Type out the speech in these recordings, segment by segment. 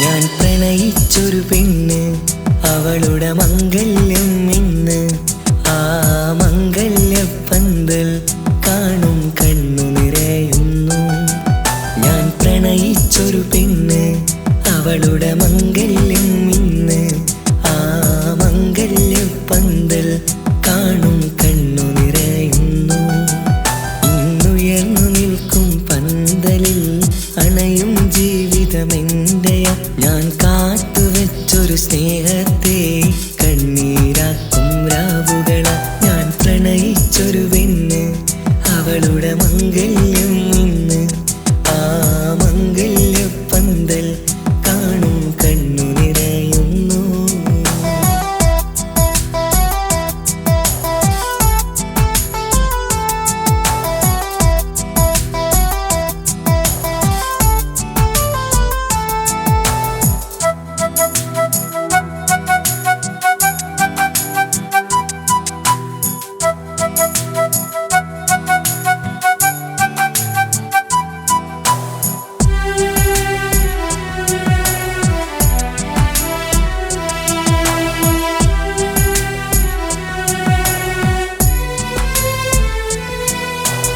ഞാൻ പ്രണയിച്ചൊരു പെണ്ണ്, അവളുടെ മംഗല്യം ഇന്ന്. ആ മംഗല്യപ്പന്തൽ കാണും കണ്ണു നിറയുന്നു. ഞാൻ പ്രണയിച്ചൊരു പെണ്ണ്, അവളുടെ മംഗല്യം ഇന്ന്. ആ മംഗല്യപ്പന്തൽ കാണും കണ്ണു നിറയുന്നു. ഇന്നുയർന്നു നിൽക്കും പന്തലിൽ അണയും ജീവിതമെൻ്റെയ. ഞാൻ കാത്തുവെച്ചൊരു സ്നേഹത്തെ കണ്ണീരാക്കും രാവുകള. ഞാൻ പ്രണയിച്ചൊരു പെണ്ണ്, അവളുടെ മംഗല്യം ഇന്ന്. ആ മംഗല്യപ്പന്തൽ കാണും കണ്ണു നിറയുന്നു.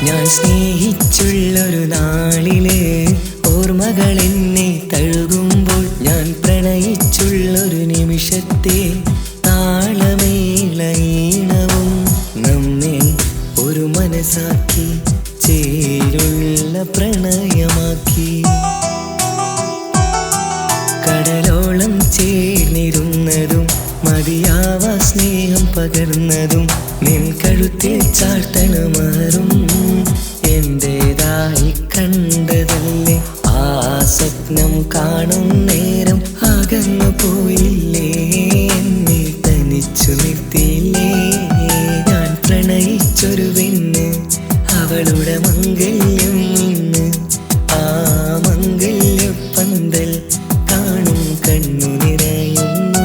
ഞാൻ സ്നേഹിച്ചുള്ളൊരു നാളില് ഓർമ്മകൾ എന്നെ തഴുകുമ്പോൾ, ഞാൻ പ്രണയിച്ചുള്ളൊരു നിമിഷത്തെ താളമേള ഈണവും നമ്മെ ഒരു മനസ്സാക്കി ചേരുള്ള പ്രണയമാക്കി. കടലോളം ചേർന്നിരുന്നതും മതിയാവ സ്നേഹം പകർന്നതും നിൻ കഴുത്തിൽ ചാർത്തണമാറും എന്റേതായി കണ്ടതല്ലേ. ആ സ്വപ്നം കാണും നേരം അകന്നു പോയില്ലേ, എന്നെ തനിച്ചു നിർത്തിയില്ലേ. ഞാൻ പ്രണയിച്ചൊരു പെണ്ണ്, അവളുടെ മംഗല്യം ഇന്ന്. ആ മംഗല്യപ്പന്തൽ കാണും കണ്ണു നിറയുന്നു.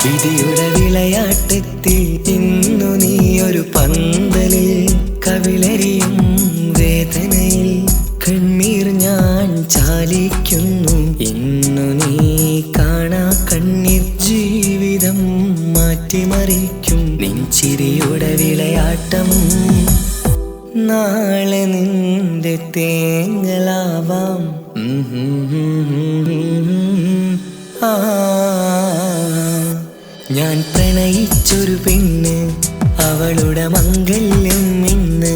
വിധിയുടെ വിളയാട്ടത്തിൽ ഇന്നു നീയൊരു പന്തലിൽ കവിളരിയും വേദനയിൽ കണ്ണീർ ഞാൻ ചാലിക്കുന്നു. ഇന്നു നീ കാണാ കണ്ണീർ ജീവിതം മാറ്റിമറിക്കും. നിൻചിരിയുടെ വിളയാട്ടം നാളെ നിന്റെ തേങ്ങലാവാം. ഞാൻ പ്രണയിച്ചൊരു പെണ്ണ്, അവളുടെ മംഗല്യം ഇന്ന്.